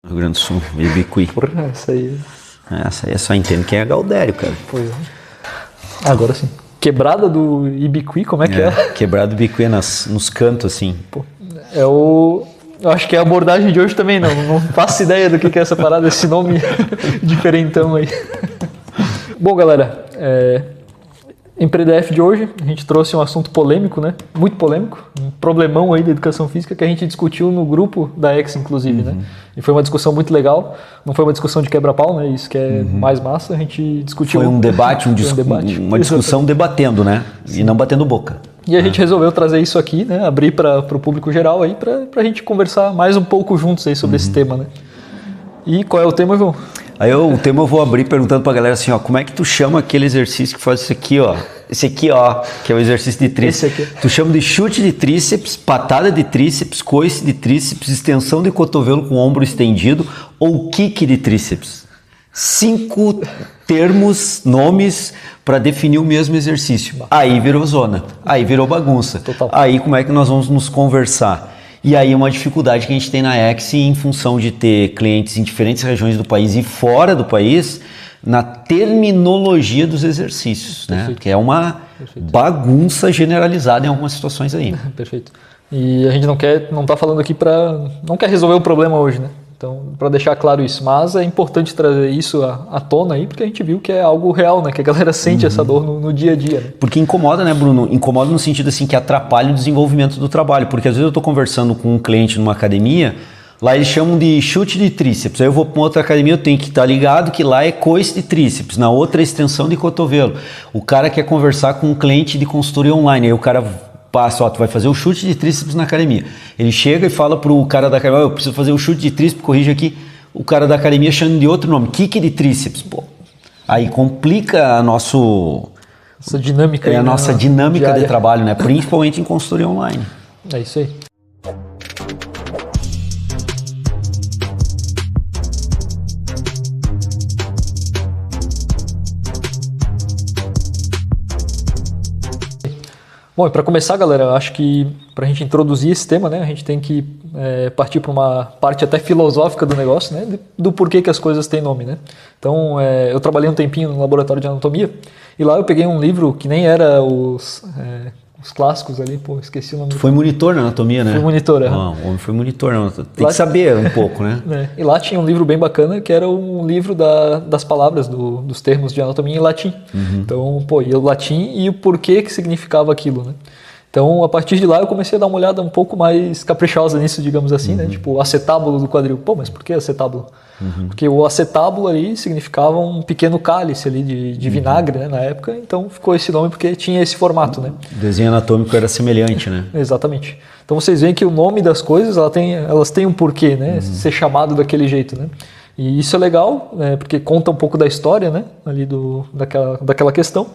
Rio Grande do Sul, Ibicuí. Porra, essa aí. Essa aí é só entendo quem é Gaudério, cara. Pois é. Agora sim. Quebrada do Ibicuí, como é que é? Quebrada do Ibicuí nos cantos, assim. Pô, eu acho que é a abordagem de hoje também, não faço ideia do que é essa parada, esse nome diferentão aí. Bom, galera, EmpreDF de hoje, a gente trouxe um assunto polêmico, né? Muito polêmico, um problemão aí da educação física que a gente discutiu no grupo da X, inclusive, né? E foi uma discussão muito legal, não foi uma discussão de quebra-pau, né? Isso que é mais massa, a gente discutiu... Foi um debate, uma discussão debatendo, né? Sim. E não batendo boca. E a gente resolveu trazer isso aqui, né? Abrir para o público geral aí, para a gente conversar mais um pouco juntos aí sobre esse tema, né? E qual é o tema, João? Aí o tema eu vou abrir perguntando pra galera assim, ó, como é que tu chama aquele exercício que faz isso aqui, ó? Esse aqui, ó, que é o exercício de tríceps. Tu chama de chute de tríceps, patada de tríceps, coice de tríceps, extensão de cotovelo com o ombro estendido ou kick de tríceps. 5 termos, nomes para definir o mesmo exercício. Aí virou zona, aí virou bagunça. Total. Aí como é que nós vamos nos conversar? E aí uma dificuldade que a gente tem na X em função de ter clientes em diferentes regiões do país e fora do país, na terminologia dos exercícios, né? Que é uma bagunça generalizada em algumas situações aí. Perfeito. E a gente não está falando aqui não quer resolver o problema hoje, né? Então, para deixar claro isso, mas é importante trazer isso à tona aí, porque a gente viu que é algo real, né? Que a galera sente essa dor no dia a dia, né? Porque incomoda, né, Bruno? Incomoda no sentido assim que atrapalha o desenvolvimento do trabalho, porque às vezes eu estou conversando com um cliente numa academia, lá eles chamam de chute de tríceps, aí eu vou para uma outra academia, eu tenho que estar ligado que lá é coice de tríceps, na outra é extensão de cotovelo. O cara quer conversar com um cliente de consultoria online, aí o cara passa, ó, tu vai fazer o chute de tríceps na academia. Ele chega e fala pro cara da academia, eu preciso fazer o chute de tríceps, corrige aqui. O cara da academia chama de outro nome, kick de tríceps. Pô, aí complica a nossa dinâmica. A nossa dinâmica de trabalho, né? Principalmente em consultoria online. É isso aí. Bom, e para começar, galera, eu acho que para a gente introduzir esse tema, né, a gente tem que partir para uma parte até filosófica do negócio, né, do porquê que as coisas têm nome, né. Então, eu trabalhei um tempinho no laboratório de anatomia e lá eu peguei um livro que nem era os clássicos ali, pô, esqueci o nome. Tu foi monitor na anatomia, né? Fui monitor, o homem foi monitor na anatomia. Tem que saber um pouco, né? E lá tinha um livro bem bacana, que era um livro das palavras, dos termos de anatomia em latim. Então, pô, e o latim e o porquê que significava aquilo, né? Então, a partir de lá, eu comecei a dar uma olhada um pouco mais caprichosa nisso, digamos assim, né? Tipo, acetábulo do quadril. Pô, mas por que acetábulo? Porque o acetábulo ali significava um pequeno cálice ali de vinagre, né, na época, então ficou esse nome porque tinha esse formato, né? O desenho anatômico era semelhante, né? Exatamente. Então vocês veem que o nome das coisas, elas têm um porquê, né? Ser chamado daquele jeito, né? E isso é legal, né? Porque conta um pouco da história, né? Ali daquela questão.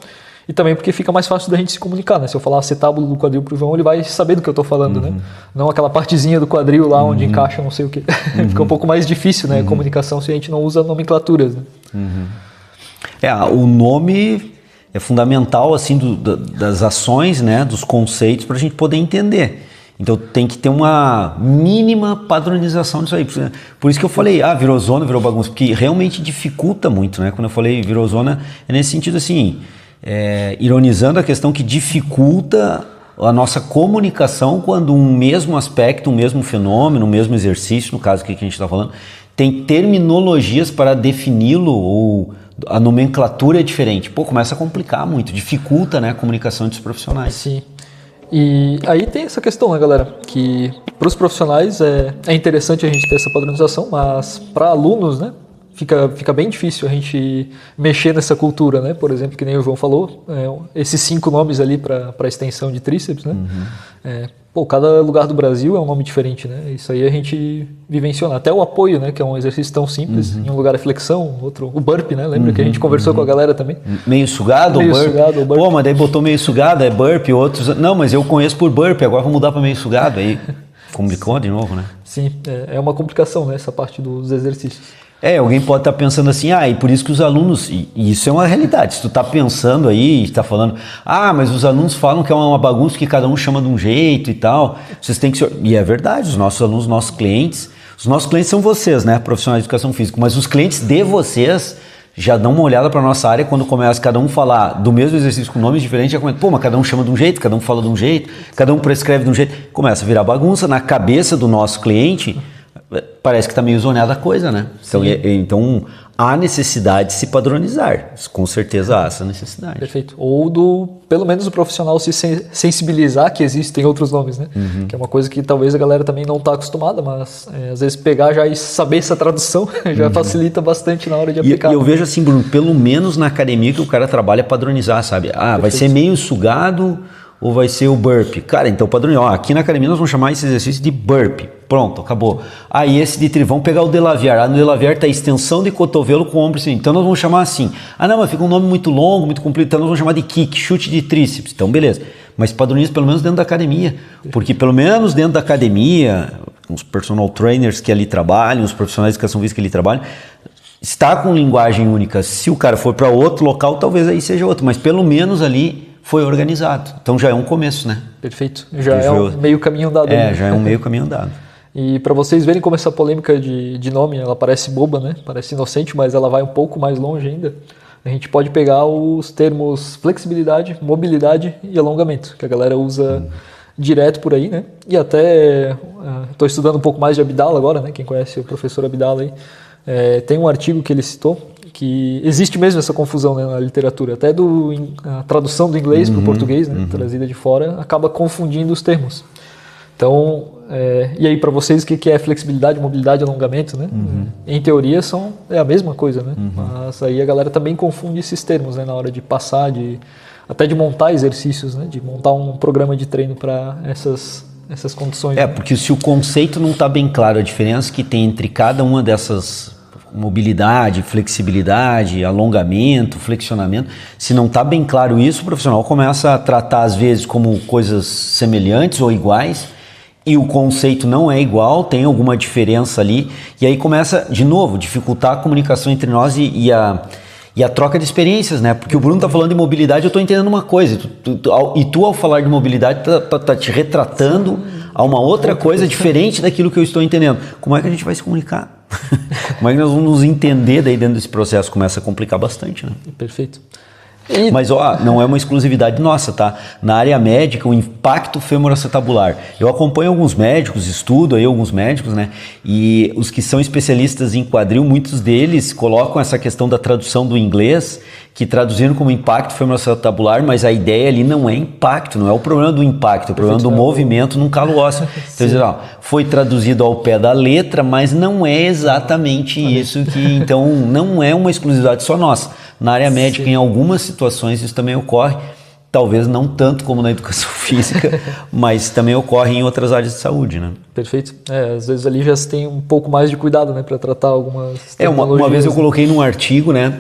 E também porque fica mais fácil da gente se comunicar, né? Se eu falar acetábulo do quadril pro João, ele vai saber do que eu tô falando, né? Não aquela partezinha do quadril lá onde encaixa não sei o quê. Fica um pouco mais difícil, né? A comunicação se a gente não usa nomenclaturas, né? O nome é fundamental, assim, das ações, né? Dos conceitos para a gente poder entender. Então tem que ter uma mínima padronização disso aí. Por isso que eu falei, virou zona, virou bagunça, porque realmente dificulta muito, né? Quando eu falei virou zona, é nesse sentido assim... ironizando a questão que dificulta a nossa comunicação quando um mesmo aspecto, um mesmo fenômeno, um mesmo exercício, no caso que a gente está falando, tem terminologias para defini-lo ou a nomenclatura é diferente. Pô, começa a complicar muito, dificulta, né, a comunicação entre os profissionais. Sim. E aí tem essa questão, né, galera, que para os profissionais é interessante a gente ter essa padronização, mas para alunos, né, fica bem difícil a gente mexer nessa cultura, né? Por exemplo, que nem o João falou, esses 5 nomes ali para extensão de tríceps, né? Cada lugar do Brasil é um nome diferente, né? Isso aí a gente vivenciona. Até o apoio, né? Que é um exercício tão simples. Em um lugar é flexão, outro o burpee, né? Lembra que a gente conversou com a galera também? Meio sugado ou burpee? Pô, mas daí botou meio sugado, é burpee, outros... Não, mas eu conheço por burpee, agora vou mudar para meio sugado. Aí complicou de novo, né? Sim, é uma complicação, né? Essa parte dos exercícios. Alguém pode estar pensando assim, e por isso que os alunos, e isso é uma realidade, se tu está pensando aí, está falando, mas os alunos falam que é uma bagunça que cada um chama de um jeito e tal, vocês têm que ser, e é verdade, os nossos alunos, nossos clientes, Os nossos clientes são vocês, né, profissionais de educação física, mas os clientes de vocês já dão uma olhada para a nossa área quando começa cada um falar do mesmo exercício com nomes diferentes, já começa, pô, mas cada um chama de um jeito, cada um fala de um jeito, cada um prescreve de um jeito, começa a virar bagunça na cabeça do nosso cliente, parece que está meio zoneada a coisa, né? Então há necessidade de se padronizar, com certeza há essa necessidade. Perfeito. Ou pelo menos o profissional se sensibilizar que existem outros nomes, né? Que é uma coisa que talvez a galera também não está acostumada, mas às vezes pegar já e saber essa tradução já facilita bastante na hora de aplicar. E eu vejo assim, Bruno, pelo menos na academia que o cara trabalha é padronizar, sabe? Perfeito. Vai ser meio sugado ou vai ser o burpee? Cara, então padronizar. Aqui na academia nós vamos chamar esse exercício de burpee. Pronto, acabou. E esse de trivão, vamos pegar o Delaviar. No Delaviar está extensão de cotovelo com ombro assim. Então nós vamos chamar assim. Não, mas fica um nome muito longo, muito comprido. Então nós vamos chamar de kick, chute de tríceps. Então beleza. Mas padroniza pelo menos dentro da academia. Porque pelo menos dentro da academia, os personal trainers que ali trabalham, os profissionais de educação física que ali trabalham, está com linguagem única. Se o cara for para outro local, talvez aí seja outro. Mas pelo menos ali foi organizado. Então já é um começo, né? Perfeito. Já é um meio caminho andado. Já é um meio caminho andado. E para vocês verem como essa polêmica de nome, ela parece boba, né? Parece inocente, mas ela vai um pouco mais longe ainda. A gente pode pegar os termos flexibilidade, mobilidade e alongamento, que a galera usa direto por aí, né? E até estou estudando um pouco mais de Abdala agora, né? Quem conhece o professor Abdala aí, tem um artigo que ele citou que existe mesmo essa confusão, né, na literatura, até a tradução do inglês para o português, né, trazida de fora, acaba confundindo os termos. Então, e aí para vocês o que é flexibilidade, mobilidade, alongamento, né? Em teoria é a mesma coisa, né? Mas aí a galera também confunde esses termos, né, na hora de passar, até de montar exercícios, né, de montar um programa de treino para essas condições. Porque se o conceito não está bem claro, a diferença que tem entre cada uma dessas mobilidade, flexibilidade, alongamento, flexionamento, se não está bem claro isso, o profissional começa a tratar às vezes como coisas semelhantes ou iguais e o conceito não é igual, tem alguma diferença ali e aí começa de novo dificultar a comunicação entre nós e a troca de experiências, né? Porque o Bruno está falando de mobilidade, eu estou entendendo uma coisa e tu ao falar de mobilidade tá te retratando a uma outra coisa diferente daquilo que eu estou entendendo. Como é que a gente vai se comunicar? Como é que nós vamos nos entender daí dentro desse processo? Começa a complicar bastante, né? Perfeito. Mas não é uma exclusividade nossa, tá? Na área médica, o impacto femoroacetabular. Eu acompanho alguns médicos, estudo aí alguns médicos, né? E os que são especialistas em quadril, muitos deles colocam essa questão da tradução do inglês, que traduziram como impacto femoroacetabular, mas a ideia ali não é impacto, não é o problema do impacto, é o problema do movimento num calo ósseo. Então, foi traduzido ao pé da letra, mas não é exatamente isso que... Então, não é uma exclusividade só nossa. Na área médica, em algumas situações, isso também ocorre, talvez não tanto como na educação física, mas também ocorre em outras áreas de saúde, né? Perfeito. Às vezes ali já se tem um pouco mais de cuidado, né, para tratar algumas uma vez eu coloquei num artigo, né,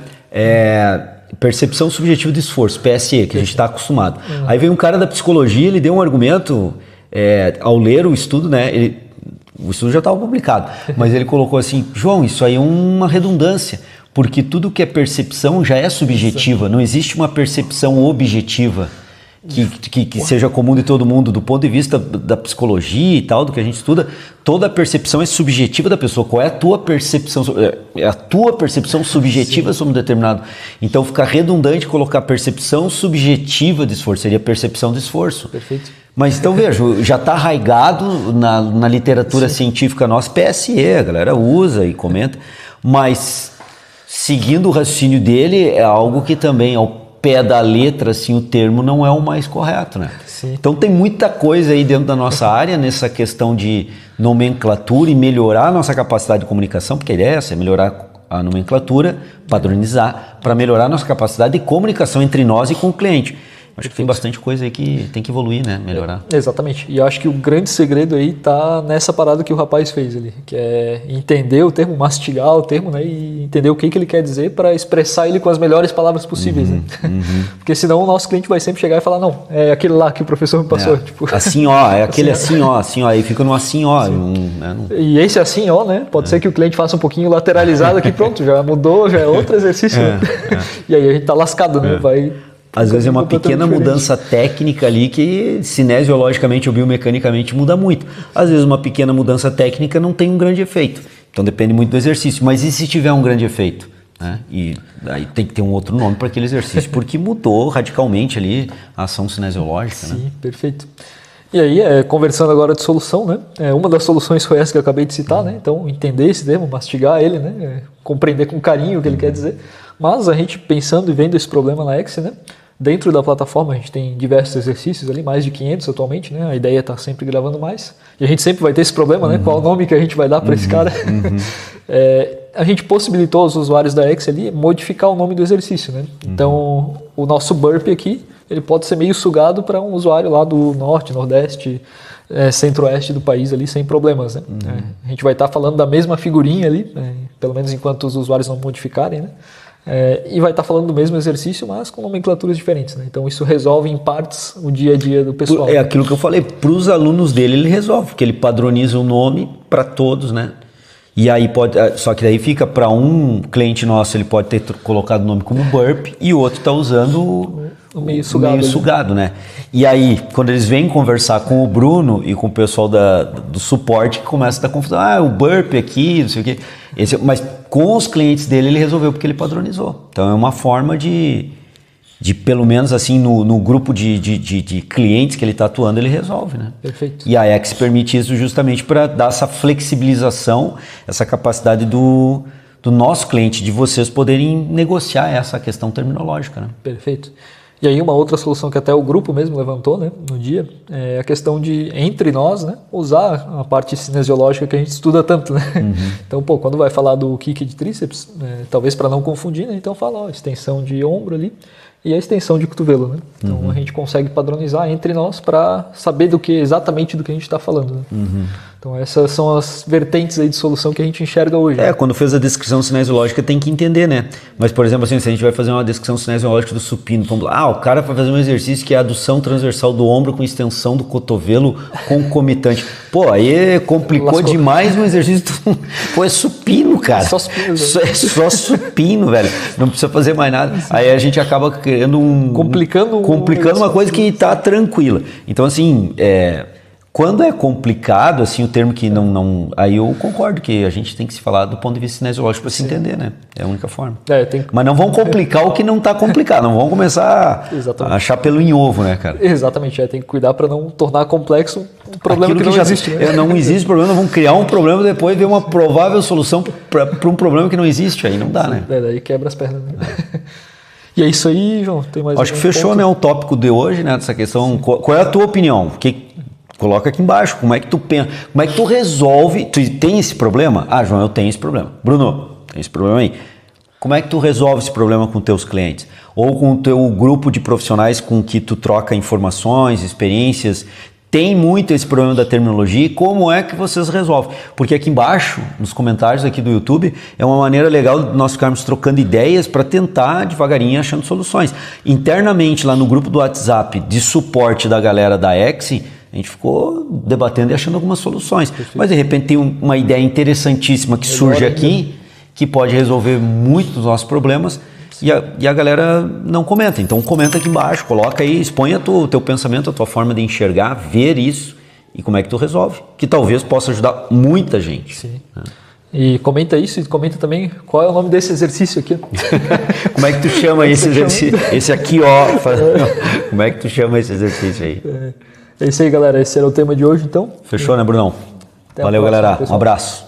percepção subjetiva de esforço, PSE, que a gente está acostumado. Aí veio um cara da psicologia, ele deu um argumento, ao ler o estudo, né, o estudo já estava publicado, mas ele colocou assim, João, isso aí é uma redundância, porque tudo que é percepção já é subjetiva, não existe uma percepção objetiva que seja comum de todo mundo. Do ponto de vista da psicologia e tal, do que a gente estuda, toda a percepção é subjetiva da pessoa. Qual é a tua percepção? É a tua percepção subjetiva sobre um determinado... Então fica redundante colocar percepção subjetiva de esforço, seria percepção de esforço. Perfeito. Mas então veja, já está arraigado na literatura científica nossa, PSE, a galera usa e comenta, mas... Seguindo o raciocínio dele, é algo que também, ao pé da letra, assim, o termo não é o mais correto, né? Sim. Então tem muita coisa aí dentro da nossa área, nessa questão de nomenclatura e melhorar a nossa capacidade de comunicação, porque a ideia é essa, é melhorar a nomenclatura, padronizar, para melhorar a nossa capacidade de comunicação entre nós e com o cliente. Acho que tem bastante coisa aí que tem que evoluir, né? Melhorar. Exatamente. E eu acho que o grande segredo aí tá nessa parada que o rapaz fez ali, que é entender o termo, mastigar o termo, né? E entender o que ele quer dizer para expressar ele com as melhores palavras possíveis, né? Porque senão o nosso cliente vai sempre chegar e falar, não, é aquele lá que o professor me passou. Tipo, assim, ó, é aquele assim, ó, aí fica no assim, ó. E esse assim, ó, né? Pode ser que o cliente faça um pouquinho lateralizado aqui, pronto, já mudou, já é outro exercício. Né? E aí a gente tá lascado, né? Às vezes é uma completamente pequena diferente. mudança técnica ali que cinesiologicamente ou biomecanicamente muda muito. Às vezes uma pequena mudança técnica não tem um grande efeito. Então depende muito do exercício. Mas e se tiver um grande efeito? Né? E aí tem que ter um outro nome para aquele exercício, porque mudou radicalmente ali a ação cinesiológica. Sim, né? perfeito. E aí, conversando agora de solução, né? Uma das soluções foi essa que eu acabei de citar, né? Então, entender esse termo, mastigar ele, né? Compreender com carinho o que ele quer dizer. Mas a gente pensando e vendo esse problema na X, né? Dentro da plataforma a gente tem diversos exercícios ali, mais de 500 atualmente, né? A ideia é estar sempre gravando mais. E a gente sempre vai ter esse problema, né? Qual o nome que a gente vai dar para esse cara? A gente possibilitou aos usuários da X ali modificar o nome do exercício, né? Então, o nosso burp aqui, ele pode ser meio sugado para um usuário lá do norte, nordeste, centro-oeste do país ali, sem problemas, né? A gente vai estar falando da mesma figurinha ali, pelo menos enquanto os usuários não modificarem, né? E vai estar falando do mesmo exercício, mas com nomenclaturas diferentes, né? Então isso resolve em partes o dia a dia do pessoal. É aquilo que eu falei, para os alunos dele ele resolve, porque ele padroniza o nome para todos, né? E aí pode, só que daí fica para um cliente nosso, ele pode ter colocado o nome como burp e o outro está usando o meio sugado, né? E aí, quando eles vêm conversar com o Bruno e com o pessoal do suporte, que começa a dar confusão. O burp aqui, não sei o quê. Mas com os clientes dele, ele resolveu porque ele padronizou. Então, é uma forma de pelo menos assim, no grupo de clientes que ele está atuando, ele resolve, né? Perfeito. E a X permite isso justamente para dar essa flexibilização, essa capacidade do nosso cliente, de vocês poderem negociar essa questão terminológica, né? Perfeito. E aí uma outra solução que até o grupo mesmo levantou, né, no dia, é a questão de, entre nós, né, usar a parte cinesiológica que a gente estuda tanto, né? Então, quando vai falar do kick de tríceps, talvez para não confundir, né, então fala, extensão de ombro ali e a extensão de cotovelo, né? Então a gente consegue padronizar entre nós para saber exatamente do que a gente está falando, né? Então essas são as vertentes aí de solução que a gente enxerga hoje. Quando fez a descrição cinesiológica tem que entender, né? Mas, por exemplo, assim, se a gente vai fazer uma descrição cinesiológica do supino, vamos lá, o cara vai fazer um exercício que é a adução transversal do ombro com extensão do cotovelo concomitante. Aí complicou demais o exercício. É supino, cara. Só supino. É só supino, velho. Não precisa fazer mais nada. Aí a gente acaba criando complicando uma coisa que tá tranquila. Então, assim, quando é complicado, assim, o termo que não... Aí eu concordo que a gente tem que se falar do ponto de vista cinesiológico para se entender, né? É a única forma. Mas não vão complicar o que não está complicado. Não vão começar a achar pelo em ovo, né, cara? Exatamente. Tem que cuidar para não tornar complexo um problema que não existe. Né? Não existe problema, vão criar um problema depois ver uma provável solução para um problema que não existe. Aí não dá, né? Daí quebra as pernas. Né? E é isso aí, João. Tem mais Acho que fechou, né, o tópico de hoje, né? Dessa questão. Qual é a tua opinião? Coloca aqui embaixo, como é que tu pensa, como é que tu resolve, tu tem esse problema? João, eu tenho esse problema. Bruno, tem esse problema aí. Como é que tu resolve esse problema com teus clientes? Ou com o teu grupo de profissionais com que tu troca informações, experiências? Tem muito esse problema da terminologia e como é que vocês resolvem? Porque aqui embaixo, nos comentários aqui do YouTube, é uma maneira legal de nós ficarmos trocando ideias para tentar devagarinho achando soluções. Internamente, lá no grupo do WhatsApp de suporte da galera da X, a gente ficou debatendo e achando algumas soluções. Perfeito. Mas de repente tem uma ideia interessantíssima que surge aqui, que pode resolver muito dos nossos problemas e a galera não comenta. Então comenta aqui embaixo, coloca aí, expõe o teu pensamento, a tua forma de enxergar, ver isso e como é que tu resolve. Que talvez possa ajudar muita gente. Sim. E comenta isso e comenta também qual é o nome desse exercício aqui. Como é que tu chama esse exercício? Esse aqui, ó. Como é que tu chama esse exercício aí? É isso aí, galera. Esse era o tema de hoje, então. Fechou, né, Brunão? Valeu, galera. Um abraço.